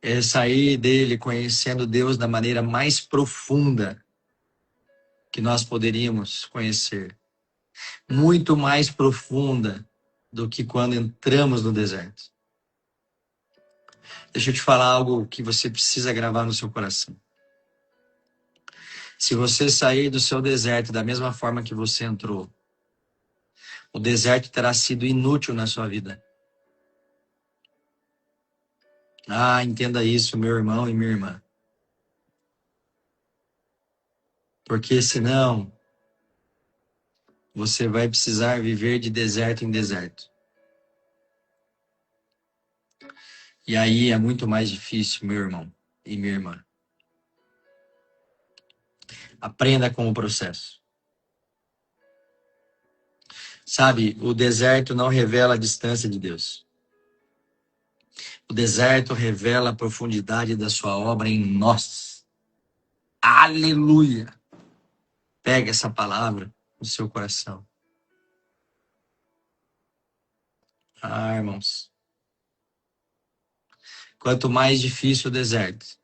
é sair dele conhecendo Deus da maneira mais profunda que nós poderíamos conhecer. Muito mais profunda do que quando entramos no deserto. Deixa eu te falar algo que você precisa gravar no seu coração. Se você sair do seu deserto da mesma forma que você entrou, o deserto terá sido inútil na sua vida. Ah, entenda isso, meu irmão e minha irmã. Porque senão, você vai precisar viver de deserto em deserto. E aí é muito mais difícil, meu irmão e minha irmã. Aprenda com o processo. Sabe, o deserto não revela a distância de Deus. O deserto revela a profundidade da sua obra em nós. Aleluia! Pega essa palavra no seu coração. Ah, irmãos. Quanto mais difícil o deserto,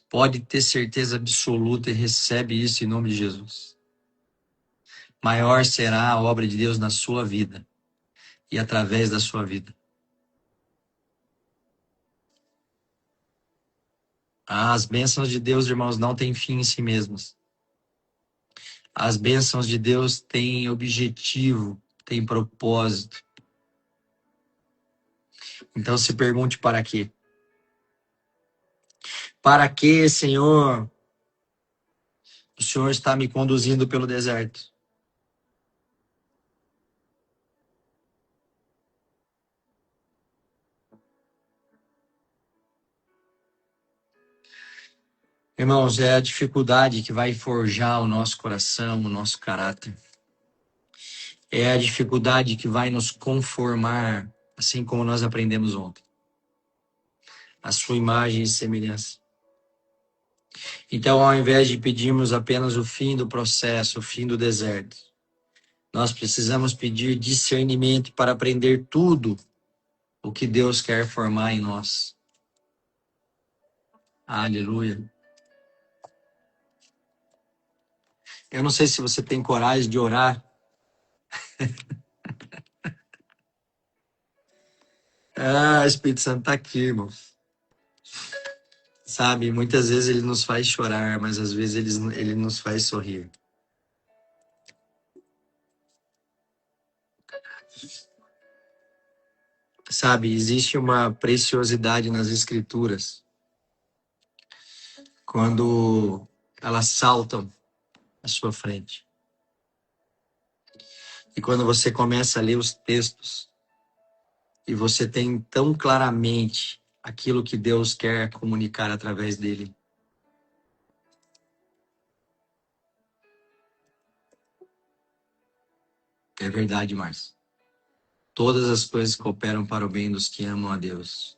pode ter certeza absoluta e recebe isso em nome de Jesus. Maior será a obra de Deus na sua vida e através da sua vida. As bênçãos de Deus, irmãos, não têm fim em si mesmas. As bênçãos de Deus têm objetivo, têm propósito. Então se pergunte para quê? Para que, Senhor, o Senhor está me conduzindo pelo deserto? Irmãos, é a dificuldade que vai forjar o nosso coração, o nosso caráter. É a dificuldade que vai nos conformar, assim como nós aprendemos ontem. A sua imagem e semelhança. Então, ao invés de pedirmos apenas o fim do processo, o fim do deserto, nós precisamos pedir discernimento para aprender tudo o que Deus quer formar em nós. Aleluia. Eu não sei se você tem coragem de orar. Ah, o Espírito Santo está aqui, irmãos. Sabe, muitas vezes ele nos faz chorar, mas às vezes ele nos faz sorrir. Sabe, existe uma preciosidade nas escrituras quando elas saltam à sua frente. E quando você começa a ler os textos e você tem tão claramente aquilo que Deus quer comunicar através dele. É verdade, Márcio. Todas as coisas cooperam para o bem dos que amam a Deus.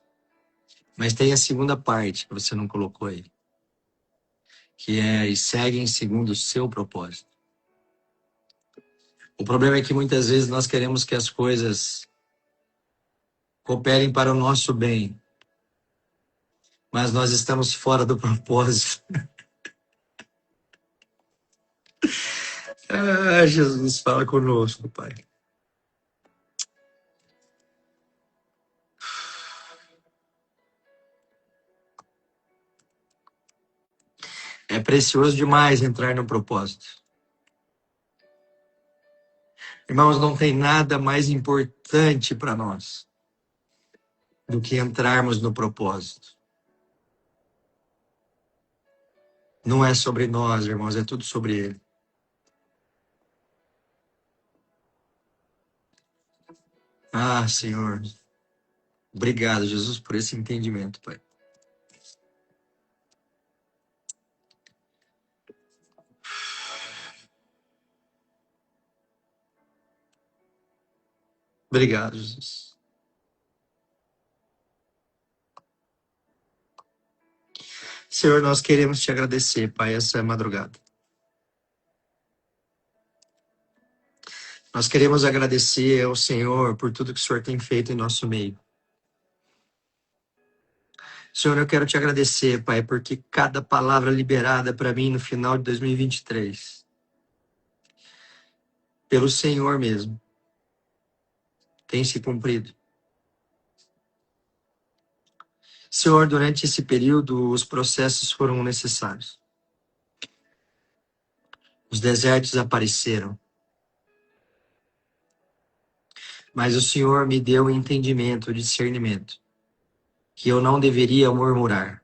Mas tem a segunda parte que você não colocou aí, que é e seguem segundo o seu propósito. O problema é que muitas vezes nós queremos que as coisas cooperem para o nosso bem, mas nós estamos fora do propósito. Ah, Jesus, fala conosco, Pai. É precioso demais entrar no propósito. Irmãos, não tem nada mais importante para nós do que entrarmos no propósito. Não é sobre nós, irmãos, é tudo sobre Ele. Ah, Senhor. Obrigado, Jesus, por esse entendimento, Pai. Obrigado, Jesus. Senhor, nós queremos te agradecer, Pai, essa madrugada. Nós queremos agradecer ao Senhor por tudo que o Senhor tem feito em nosso meio. Senhor, eu quero te agradecer, Pai, porque cada palavra liberada para mim no final de 2023, pelo Senhor mesmo, tem se cumprido. Senhor, durante esse período, os processos foram necessários. Os desertos apareceram. Mas o Senhor me deu o entendimento, o discernimento, que eu não deveria murmurar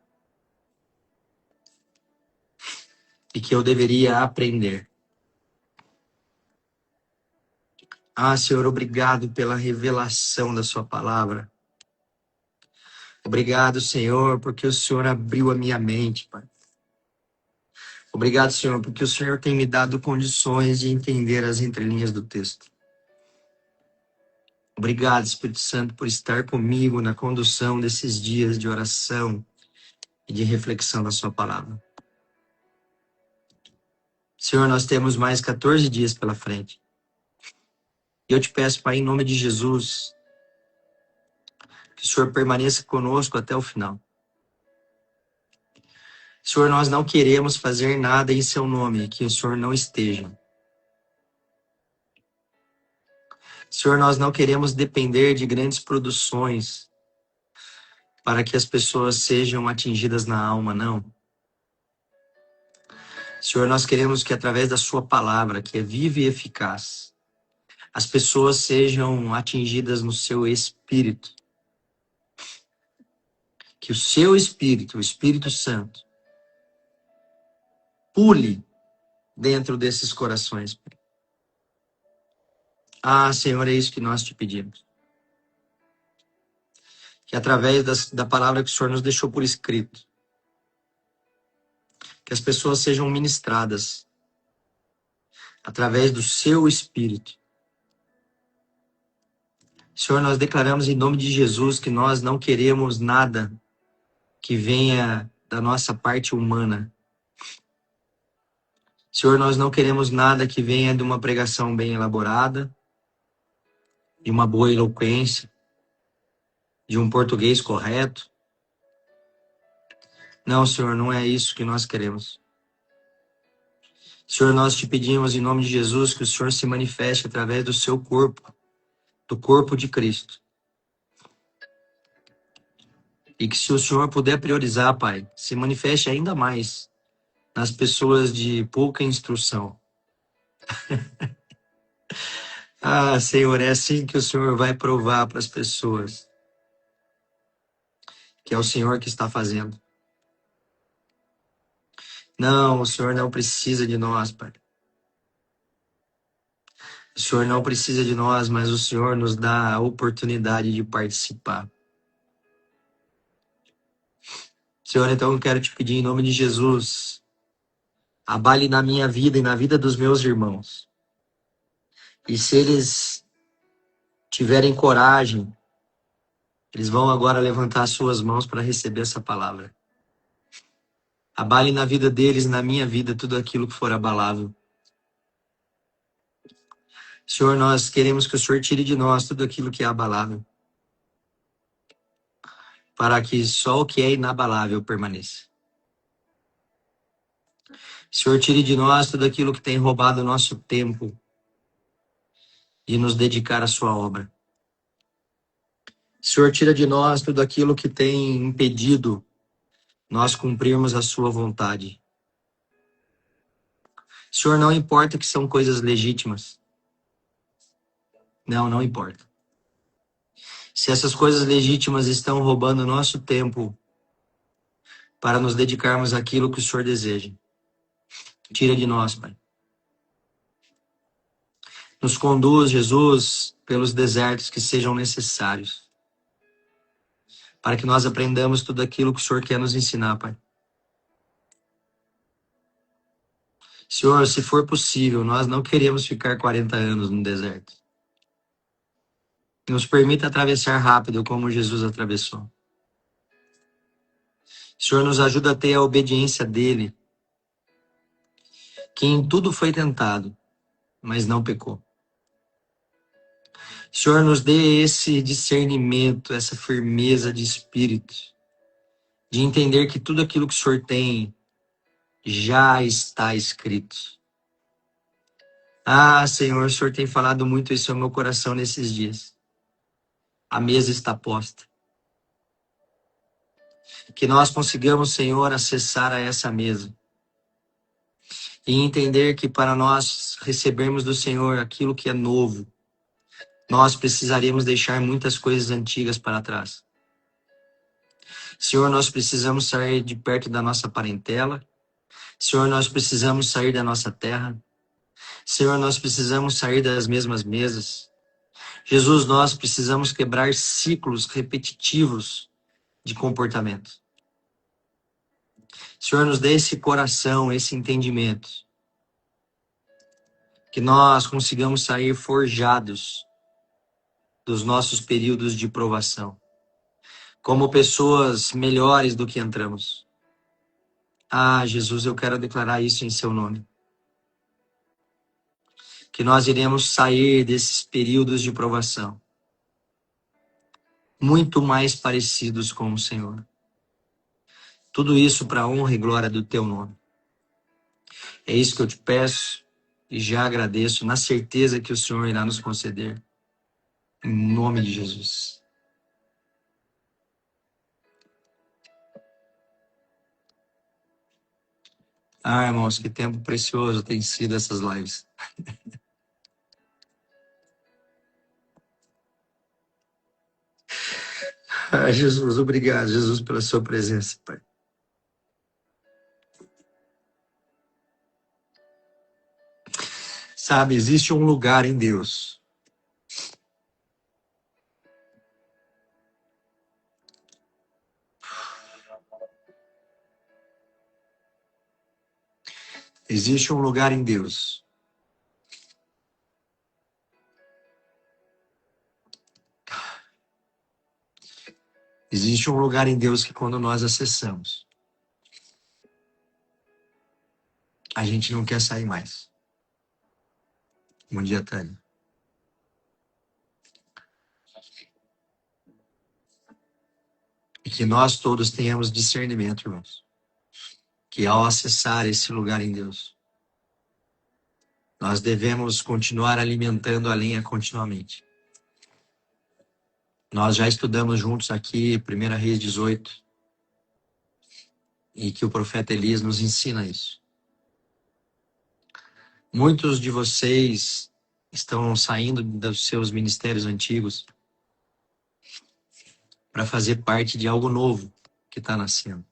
e que eu deveria aprender. Ah, Senhor, obrigado pela revelação da sua palavra. Obrigado, Senhor, porque o Senhor abriu a minha mente, Pai. Obrigado, Senhor, porque o Senhor tem me dado condições de entender as entrelinhas do texto. Obrigado, Espírito Santo, por estar comigo na condução desses dias de oração e de reflexão da sua palavra. Senhor, nós temos mais 14 dias pela frente. E eu te peço, Pai, em nome de Jesus, que o Senhor permaneça conosco até o final. Senhor, nós não queremos fazer nada em seu nome que o Senhor não esteja. Senhor, nós não queremos depender de grandes produções para que as pessoas sejam atingidas na alma, não. Senhor, nós queremos que através da sua palavra, que é viva e eficaz, as pessoas sejam atingidas no seu espírito. Que o seu espírito, o Espírito Santo, pule dentro desses corações. Ah, Senhor, é isso que nós te pedimos. Que através da palavra que o Senhor nos deixou por escrito, que as pessoas sejam ministradas através do seu Espírito. Senhor, nós declaramos em nome de Jesus que nós não queremos nada que venha da nossa parte humana. Senhor, nós não queremos nada que venha de uma pregação bem elaborada, de uma boa eloquência, de um português correto. Não, Senhor, não é isso que nós queremos. Senhor, nós te pedimos em nome de Jesus que o Senhor se manifeste através do seu corpo, do corpo de Cristo. E que se o Senhor puder priorizar, Pai, se manifeste ainda mais nas pessoas de pouca instrução. Ah, Senhor, é assim que o Senhor vai provar para as pessoas que é o Senhor que está fazendo. Não, o Senhor não precisa de nós, Pai. O Senhor não precisa de nós, mas o Senhor nos dá a oportunidade de participar. Senhor, então eu quero te pedir em nome de Jesus, abale na minha vida e na vida dos meus irmãos. E se eles tiverem coragem, eles vão agora levantar suas mãos para receber essa palavra. Abale na vida deles, na minha vida, tudo aquilo que for abalável. Senhor, nós queremos que o Senhor tire de nós tudo aquilo que é abalável, para que só o que é inabalável permaneça. Senhor, tire de nós tudo aquilo que tem roubado o nosso tempo de nos dedicar à sua obra. Senhor, tira de nós tudo aquilo que tem impedido nós cumprirmos a sua vontade. Senhor, não importa que são coisas legítimas. Não importa. Se essas coisas legítimas estão roubando o nosso tempo para nos dedicarmos àquilo que o Senhor deseja, tira de nós, Pai. Nos conduz, Jesus, pelos desertos que sejam necessários, para que nós aprendamos tudo aquilo que o Senhor quer nos ensinar, Pai. Senhor, se for possível, nós não queremos ficar 40 anos no deserto. Nos permita atravessar rápido como Jesus atravessou. Senhor, nos ajuda a ter a obediência dele, que em tudo foi tentado, mas não pecou. Senhor, nos dê esse discernimento, essa firmeza de espírito, de entender que tudo aquilo que o Senhor tem já está escrito. Ah, Senhor, o Senhor tem falado muito isso ao meu coração nesses dias. A mesa está posta. Que nós consigamos, Senhor, acessar a essa mesa e entender que para nós recebermos do Senhor aquilo que é novo, nós precisaríamos deixar muitas coisas antigas para trás. Senhor, nós precisamos sair de perto da nossa parentela. Senhor, nós precisamos sair da nossa terra. Senhor, nós precisamos sair das mesmas mesas. Jesus, nós precisamos quebrar ciclos repetitivos de comportamento. Senhor, nos dê esse coração, esse entendimento. Que nós consigamos sair forjados dos nossos períodos de provação, como pessoas melhores do que entramos. Ah, Jesus, eu quero declarar isso em seu nome. Que nós iremos sair desses períodos de provação muito mais parecidos com o Senhor. Tudo isso para a honra e glória do teu nome. É isso que eu te peço e já agradeço na certeza que o Senhor irá nos conceder. Em nome de Jesus. Ah, irmãos, que tempo precioso tem sido essas lives. Ah, Jesus, obrigado, Jesus, pela sua presença, Pai. Sabe, existe um lugar em Deus. Existe um lugar em Deus. Existe um lugar em Deus que quando nós acessamos, a gente não quer sair mais. Bom dia, Tânia. E que nós todos tenhamos discernimento, irmãos. Que ao acessar esse lugar em Deus, nós devemos continuar alimentando a lenha continuamente. Nós já estudamos juntos aqui 1 Reis 18, e que o profeta Elias nos ensina isso. Muitos de vocês estão saindo dos seus ministérios antigos para fazer parte de algo novo que está nascendo,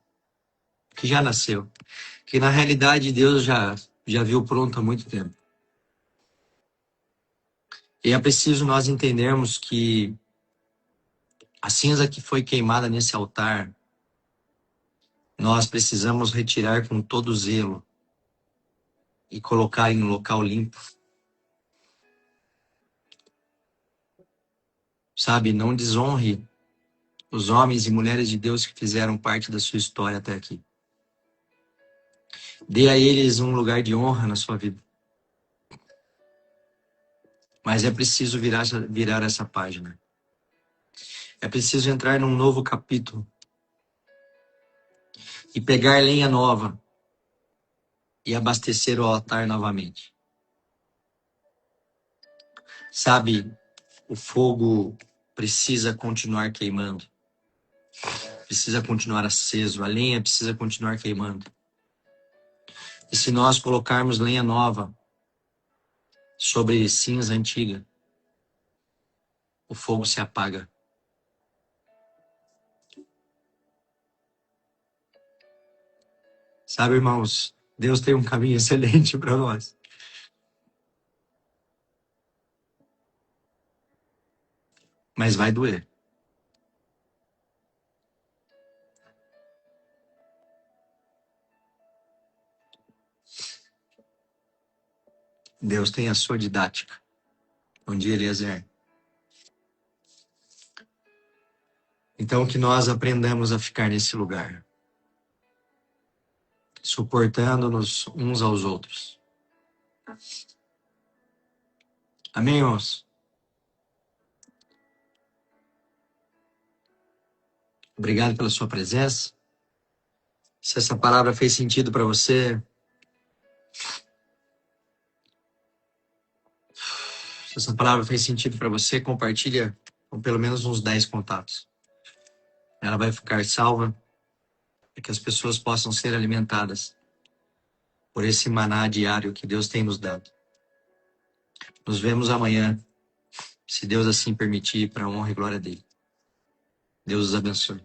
que já nasceu, que na realidade Deus já viu pronto há muito tempo. E é preciso nós entendermos que a cinza que foi queimada nesse altar, nós precisamos retirar com todo zelo e colocar em um local limpo. Sabe, não desonre os homens e mulheres de Deus que fizeram parte da sua história até aqui. Dê a eles um lugar de honra na sua vida. Mas é preciso virar essa página. É preciso entrar num novo capítulo e pegar lenha nova e abastecer o altar novamente. Sabe, o fogo precisa continuar queimando. Precisa continuar aceso. A lenha precisa continuar queimando. E se nós colocarmos lenha nova sobre cinza antiga, o fogo se apaga. Sabe, irmãos, Deus tem um caminho excelente para nós. Mas vai doer. Deus tem a sua didática. Bom dia, Eliezer. Então, que nós aprendamos a ficar nesse lugar, suportando-nos uns aos outros. Amém, irmãos? Obrigado pela sua presença. Se essa palavra fez sentido para você, compartilha com pelo menos uns 10 contatos. Ela vai ficar salva para que as pessoas possam ser alimentadas por esse maná diário que Deus tem nos dado. Nos vemos amanhã, se Deus assim permitir, para a honra e glória dele. Deus os abençoe.